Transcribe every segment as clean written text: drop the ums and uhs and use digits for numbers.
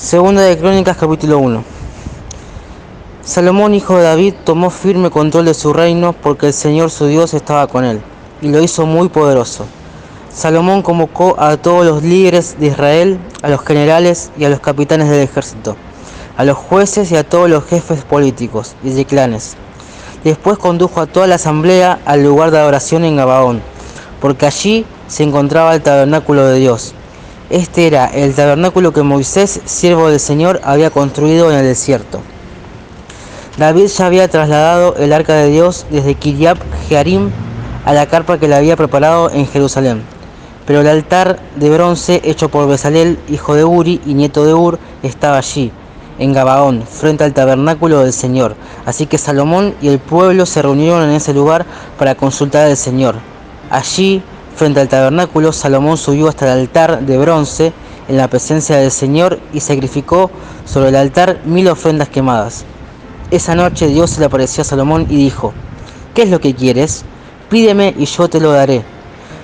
Segunda de Crónicas, capítulo 1. Salomón, hijo de David, tomó firme control de su reino porque el Señor su Dios estaba con él, y lo hizo muy poderoso. Salomón convocó a todos los líderes de Israel, a los generales y a los capitanes del ejército, a los jueces y a todos los jefes políticos y de clanes. Después condujo a toda la asamblea al lugar de adoración en Gabaón, porque allí se encontraba el tabernáculo de Dios. Este era el tabernáculo que Moisés, siervo del Señor, había construido en el desierto. David ya había trasladado el arca de Dios desde Kiriat Jearim a la carpa que le había preparado en Jerusalén. Pero el altar de bronce hecho por Bezalel, hijo de Uri y nieto de Ur, estaba allí, en Gabaón, frente al tabernáculo del Señor. Así que Salomón y el pueblo se reunieron en ese lugar para consultar al Señor. Allí, frente al tabernáculo, Salomón subió hasta el altar de bronce en la presencia del Señor y sacrificó sobre el altar 1000 ofrendas quemadas. Esa noche Dios se le apareció a Salomón y dijo: ¿Qué es lo que quieres? Pídeme y yo te lo daré.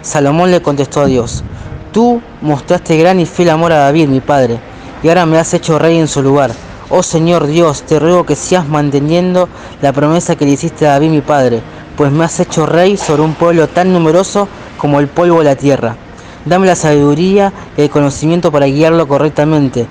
Salomón le contestó a Dios: Tú mostraste gran y fiel amor a David, mi padre, y ahora me has hecho rey en su lugar. Oh Señor Dios, te ruego que sigas manteniendo la promesa que le hiciste a David, mi padre, pues me has hecho rey sobre un pueblo tan numeroso como el polvo de la tierra. Dame la sabiduría y el conocimiento para guiarlo correctamente,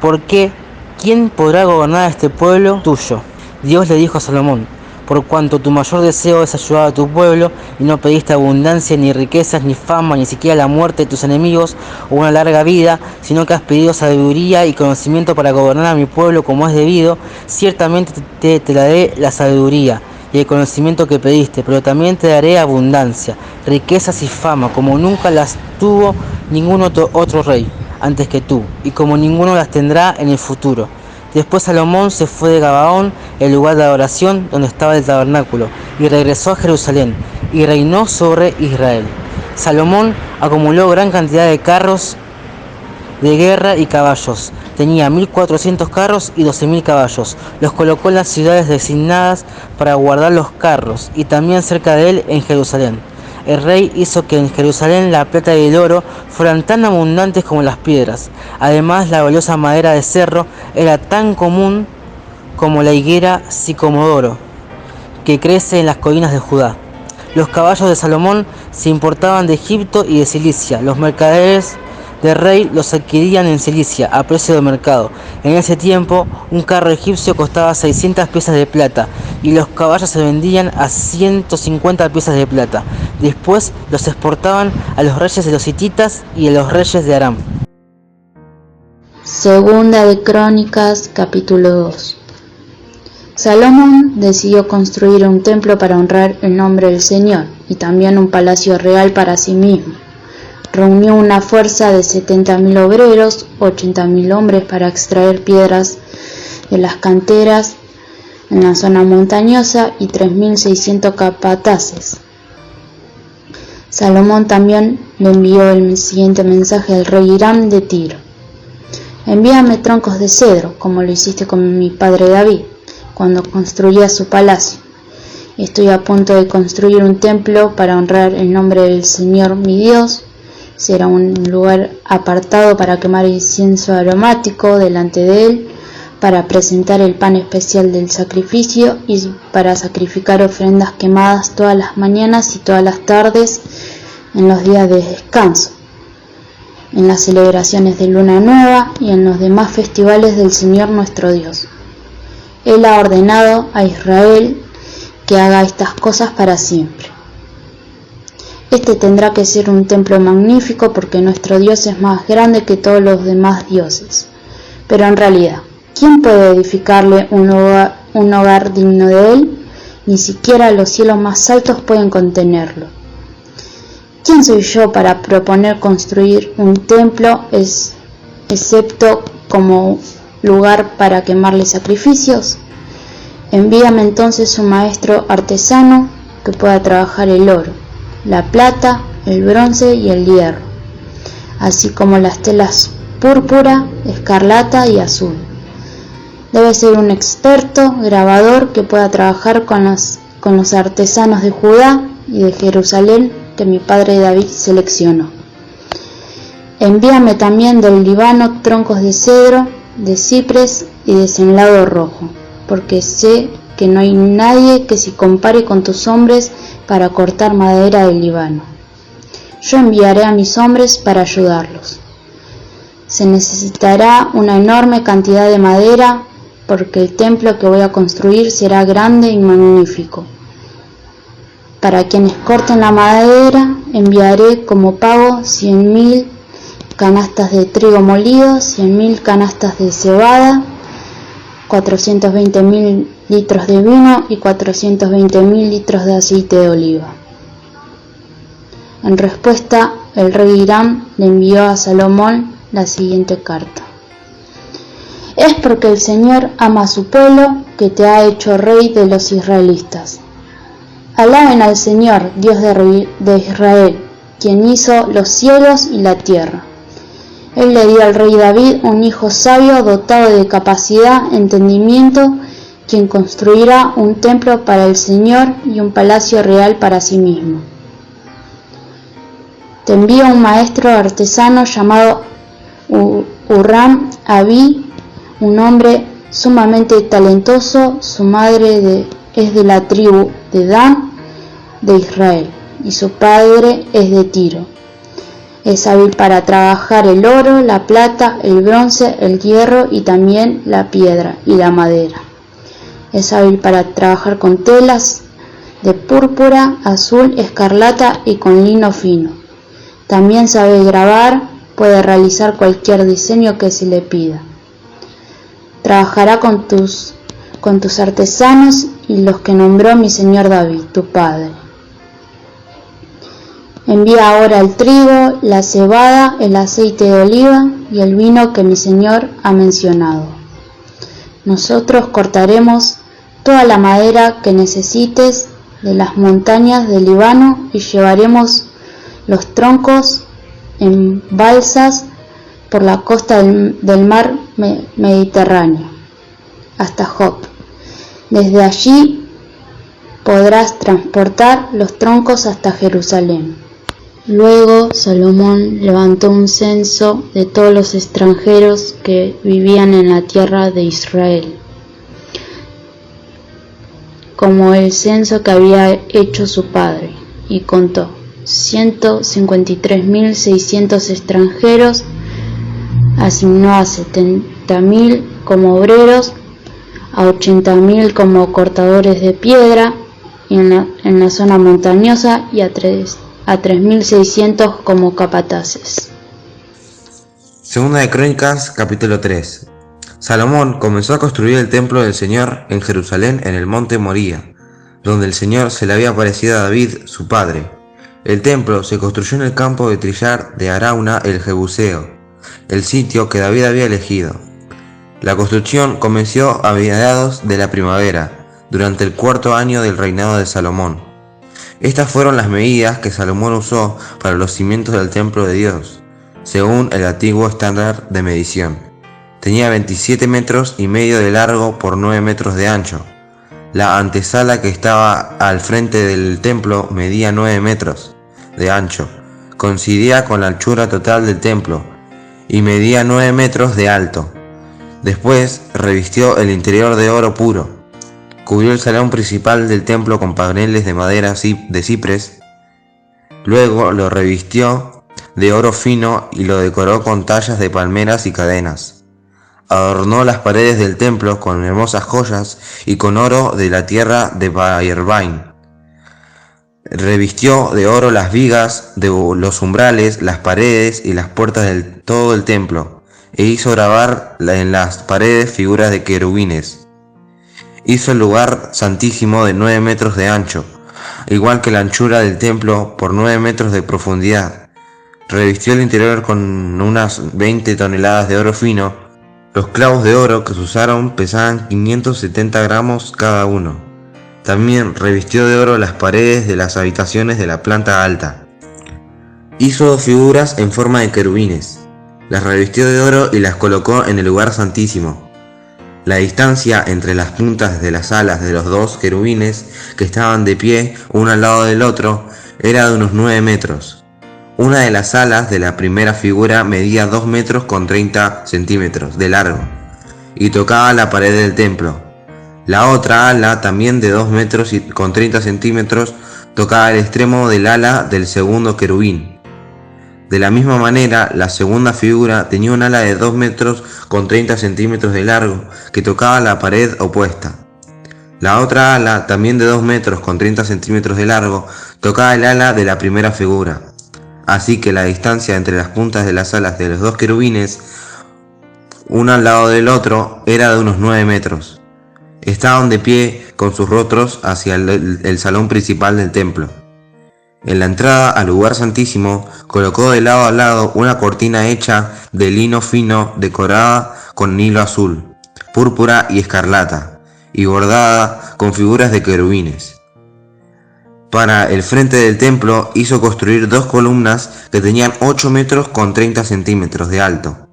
porque ¿quién podrá gobernar a este pueblo tuyo? Dios le dijo a Salomón: por cuanto tu mayor deseo es ayudar a tu pueblo, y no pediste abundancia, ni riquezas, ni fama, ni siquiera la muerte de tus enemigos, o una larga vida, sino que has pedido sabiduría y conocimiento para gobernar a mi pueblo como es debido, ciertamente te daré la sabiduría y el conocimiento que pediste, pero también te daré abundancia, riquezas y fama, como nunca las tuvo ningún otro rey antes que tú, y como ninguno las tendrá en el futuro. Después Salomón se fue de Gabaón, el lugar de adoración donde estaba el tabernáculo, y regresó a Jerusalén, y reinó sobre Israel. Salomón acumuló gran cantidad de carros de guerra y caballos. Tenía 1400 carros y 12.000 caballos. Los colocó en las ciudades designadas para guardar los carros, y también cerca de él en Jerusalén. El rey hizo que en Jerusalén la plata y el oro fueran tan abundantes como las piedras. Además, la valiosa madera de cedro era tan común como la higuera sicomoro, que crece en las colinas de Judá. Los caballos de Salomón se importaban de Egipto y de Cilicia. Los mercaderes del rey los adquirían en Cilicia a precio de mercado. En ese tiempo, un carro egipcio costaba 600 piezas de plata, y los caballos se vendían a 150 piezas de plata. Después los exportaban a los reyes de los hititas y a los reyes de Aram. Segunda de Crónicas, capítulo 2. Salomón decidió construir un templo para honrar el nombre del Señor, y también un palacio real para sí mismo. Reunió una fuerza de 70.000 obreros, 80.000 hombres para extraer piedras de las canteras en la zona montañosa y 3.600 capataces. Salomón también le envió el siguiente mensaje al rey Hiram de Tiro: envíame troncos de cedro, como lo hiciste con mi padre David, cuando construía su palacio. Estoy a punto de construir un templo para honrar el nombre del Señor mi Dios. Será un lugar apartado para quemar incienso aromático delante de él, para presentar el pan especial del sacrificio y para sacrificar ofrendas quemadas todas las mañanas y todas las tardes en los días de descanso, en las celebraciones de luna nueva y en los demás festivales del Señor nuestro Dios. Él ha ordenado a Israel que haga estas cosas para siempre. Este tendrá que ser un templo magnífico, porque nuestro Dios es más grande que todos los demás dioses. Pero en realidad, ¿quién puede edificarle un hogar digno de él? Ni siquiera los cielos más altos pueden contenerlo. ¿Quién soy yo para proponer construir un templo, excepto como lugar para quemarle sacrificios? Envíame entonces un maestro artesano que pueda trabajar el oro, la plata, el bronce y el hierro, así como las telas púrpura, escarlata y azul. Debe ser un experto grabador que pueda trabajar con los artesanos de Judá y de Jerusalén que mi padre David seleccionó. Envíame también del Líbano troncos de cedro, de ciprés y de cenlado rojo, porque sé que no hay nadie que se compare con tus hombres para cortar madera del Líbano. Yo enviaré a mis hombres para ayudarlos. Se necesitará una enorme cantidad de madera, porque el templo que voy a construir será grande y magnífico. Para quienes corten la madera, enviaré como pago 100.000 canastas de trigo molido, 100.000 canastas de cebada, 420.000 litros de vino y 420.000 litros de aceite de oliva. En respuesta, el rey Hiram le envió a Salomón la siguiente carta. Es porque el Señor ama a su pueblo que te ha hecho rey de los israelitas. Alaben al Señor, Dios de Israel, quien hizo los cielos y la tierra. Él le dio al rey David un hijo sabio, dotado de capacidad, entendimiento, quien construirá un templo para el Señor y un palacio real para sí mismo. Te envío un maestro artesano llamado Huram Abí, un hombre sumamente talentoso. Su madre es de la tribu de Dan de Israel y su padre es de Tiro. Es hábil para trabajar el oro, la plata, el bronce, el hierro y también la piedra y la madera. Es hábil para trabajar con telas de púrpura, azul, escarlata y con lino fino. También sabe grabar, puede realizar cualquier diseño que se le pida. Trabajará con tus artesanos y los que nombró mi señor David, tu padre. Envía ahora el trigo, la cebada, el aceite de oliva y el vino que mi señor ha mencionado. Nosotros cortaremos toda la madera que necesites de las montañas del Líbano y llevaremos los troncos en balsas por la costa del mar Mediterráneo hasta Jope. Desde allí podrás transportar los troncos hasta Jerusalén. Luego Salomón levantó un censo de todos los extranjeros que vivían en la tierra de Israel, como el censo que había hecho su padre, y contó 153.600 extranjeros, asignó a 70.000 como obreros, a 80.000 como cortadores de piedra en la zona montañosa y a 3.600 como capataces. Segunda de Crónicas, capítulo 3. Salomón comenzó a construir el templo del Señor en Jerusalén, en el monte Moría, donde el Señor se le había aparecido a David, su padre. El templo se construyó en el campo de trillar de Arauna el Jebuseo, el sitio que David había elegido. La construcción comenzó a mediados de la primavera, durante el cuarto año del reinado de Salomón. Estas fueron las medidas que Salomón usó para los cimientos del templo de Dios, según el antiguo estándar de medición. Tenía 27 metros y medio de largo por 9 metros de ancho. La antesala que estaba al frente del templo medía 9 metros de ancho, coincidía con la anchura total del templo, y medía 9 metros de alto. Después revistió el interior de oro puro. Cubrió el salón principal del templo con paneles de madera de ciprés. Luego lo revistió de oro fino y lo decoró con tallas de palmeras y cadenas. Adornó las paredes del templo con hermosas joyas y con oro de la tierra de Bairbain. Revistió de oro las vigas de los umbrales, las paredes y las puertas de todo el templo, e hizo grabar en las paredes figuras de querubines. Hizo el lugar santísimo de 9 metros de ancho, igual que la anchura del templo por 9 metros de profundidad. Revistió el interior con unas 20 toneladas de oro fino. Los clavos de oro que se usaron pesaban 570 gramos cada uno. También revistió de oro las paredes de las habitaciones de la planta alta. Hizo 2 figuras en forma de querubines. Las revistió de oro y las colocó en el lugar santísimo. La distancia entre las puntas de las alas de los 2 querubines que estaban de pie uno al lado del otro era de unos 9 metros. Una de las alas de la primera figura medía 2 metros con 30 centímetros de largo, y tocaba la pared del templo. La otra ala, también de 2 metros y con 30 centímetros, tocaba el extremo del ala del segundo querubín. De la misma manera, la segunda figura tenía un ala de 2 metros con 30 centímetros de largo, que tocaba la pared opuesta. La otra ala, también de 2 metros con 30 centímetros de largo, tocaba el ala de la primera figura. Así que la distancia entre las puntas de las alas de los dos querubines, uno al lado del otro, era de unos 9 metros. Estaban de pie con sus rostros hacia el salón principal del templo. En la entrada al lugar santísimo colocó de lado a lado una cortina hecha de lino fino decorada con hilo azul, púrpura y escarlata, y bordada con figuras de querubines. Para el frente del templo hizo construir 2 columnas que tenían 8 metros con 30 centímetros de alto,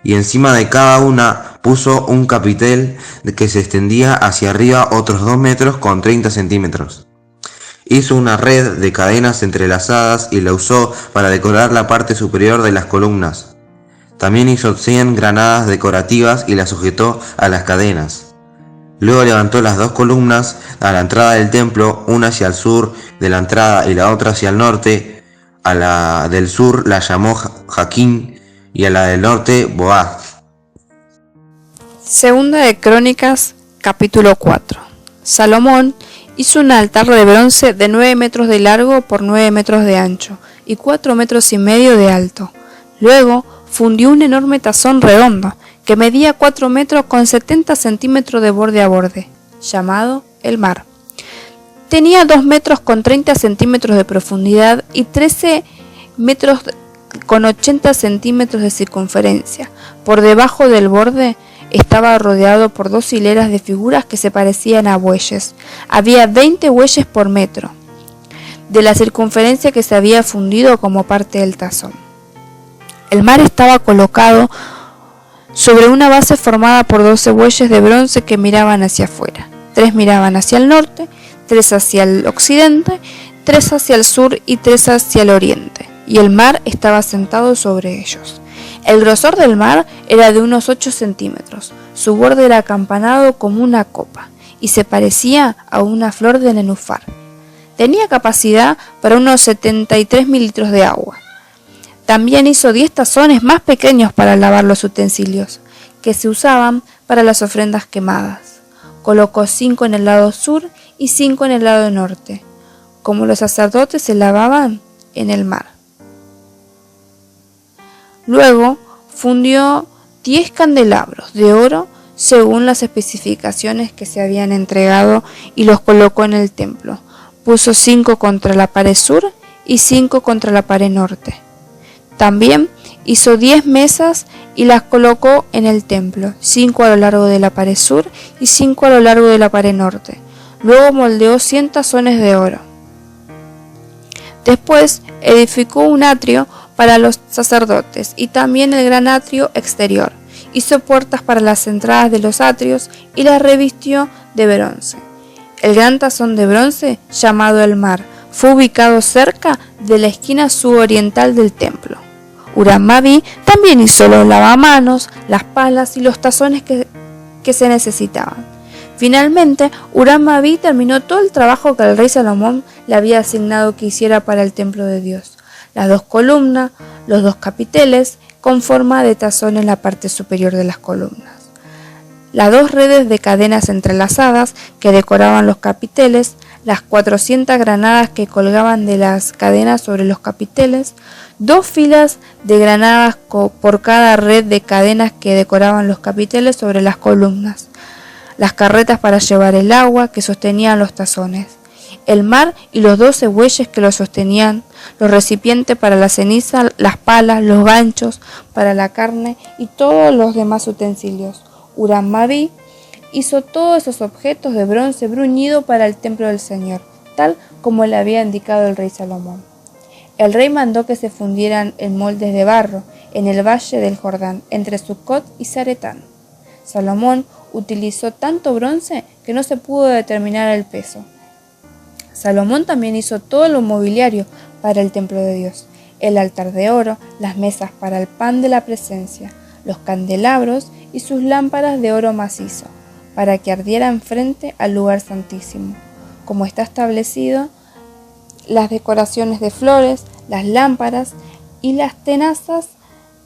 y encima de cada una puso un capitel que se extendía hacia arriba otros 2 metros con 30 centímetros. Hizo una red de cadenas entrelazadas y la usó para decorar la parte superior de las columnas. También hizo 100 granadas decorativas y las sujetó a las cadenas. Luego levantó las 2 columnas a la entrada del templo, una hacia el sur de la entrada y la otra hacia el norte. A la del sur la llamó Jaquín y a la del norte Boaz. Segunda de Crónicas, capítulo 4. Salomón hizo un altar de bronce de 9 metros de largo por 9 metros de ancho y 4 metros y medio de alto. Luego fundió un enorme tazón redondo que medía 4 metros con 70 centímetros de borde a borde, llamado el mar. Tenía 2 metros con 30 centímetros de profundidad y 13 metros con 80 centímetros de circunferencia. Por debajo del borde estaba rodeado por 2 hileras de figuras que se parecían a bueyes. Había 20 bueyes por metro de la circunferencia que se había fundido como parte del tazón. El mar estaba colocado sobre una base formada por 12 bueyes de bronce que miraban hacia afuera. 3 miraban hacia el norte, 3 hacia el occidente, 3 hacia el sur y 3 hacia el oriente, y el mar estaba sentado sobre ellos. El grosor del mar era de unos 8 centímetros, su borde era acampanado como una copa, y se parecía a una flor de nenúfar. Tenía capacidad para unos 73 mililitros de agua. También hizo 10 tazones más pequeños para lavar los utensilios, que se usaban para las ofrendas quemadas. Colocó 5 en el lado sur y 5 en el lado norte, como los sacerdotes se lavaban en el mar. Luego fundió 10 candelabros de oro según las especificaciones que se habían entregado y los colocó en el templo. Puso 5 contra la pared sur y 5 contra la pared norte. También hizo 10 mesas y las colocó en el templo, 5 a lo largo de la pared sur y 5 a lo largo de la pared norte. Luego moldeó 100 tazones de oro. Después edificó un atrio para los sacerdotes y también el gran atrio exterior. Hizo puertas para las entradas de los atrios y las revistió de bronce. El gran tazón de bronce, llamado el mar, fue ubicado cerca de la esquina suroriental del templo. Uram-Mabí también hizo los lavamanos, las palas y los tazones que se necesitaban. Finalmente, Uram-Mabí terminó todo el trabajo que el rey Salomón le había asignado que hiciera para el templo de Dios. Las 2 columnas, los 2 capiteles, con forma de tazón en la parte superior de las columnas. Las 2 redes de cadenas entrelazadas que decoraban los capiteles, las 400 granadas que colgaban de las cadenas sobre los capiteles, 2 filas de granadas por cada red de cadenas que decoraban los capiteles sobre las columnas, las carretas para llevar el agua que sostenían los tazones, el mar y los 12 bueyes que lo sostenían, los recipientes para la ceniza, las palas, los ganchos para la carne y todos los demás utensilios. Uram-Mabí hizo todos esos objetos de bronce bruñido para el templo del Señor, tal como le había indicado el rey Salomón. El rey mandó que se fundieran en moldes de barro en el valle del Jordán, entre Sucot y Zaretán. Salomón utilizó tanto bronce que no se pudo determinar el peso. Salomón también hizo todo lo mobiliario para el templo de Dios, el altar de oro, las mesas para el pan de la presencia, los candelabros y sus lámparas de oro macizo, para que ardieran frente al lugar santísimo, como está establecido, las decoraciones de flores, las lámparas y las tenazas,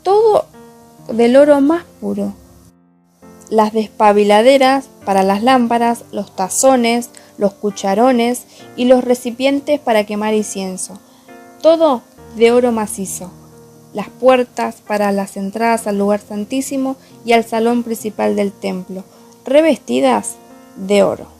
todo del oro más puro. Las despabiladeras para las lámparas, los tazones, los cucharones y los recipientes para quemar incienso, todo de oro macizo. Las puertas para las entradas al lugar santísimo y al salón principal del templo, revestidas de oro.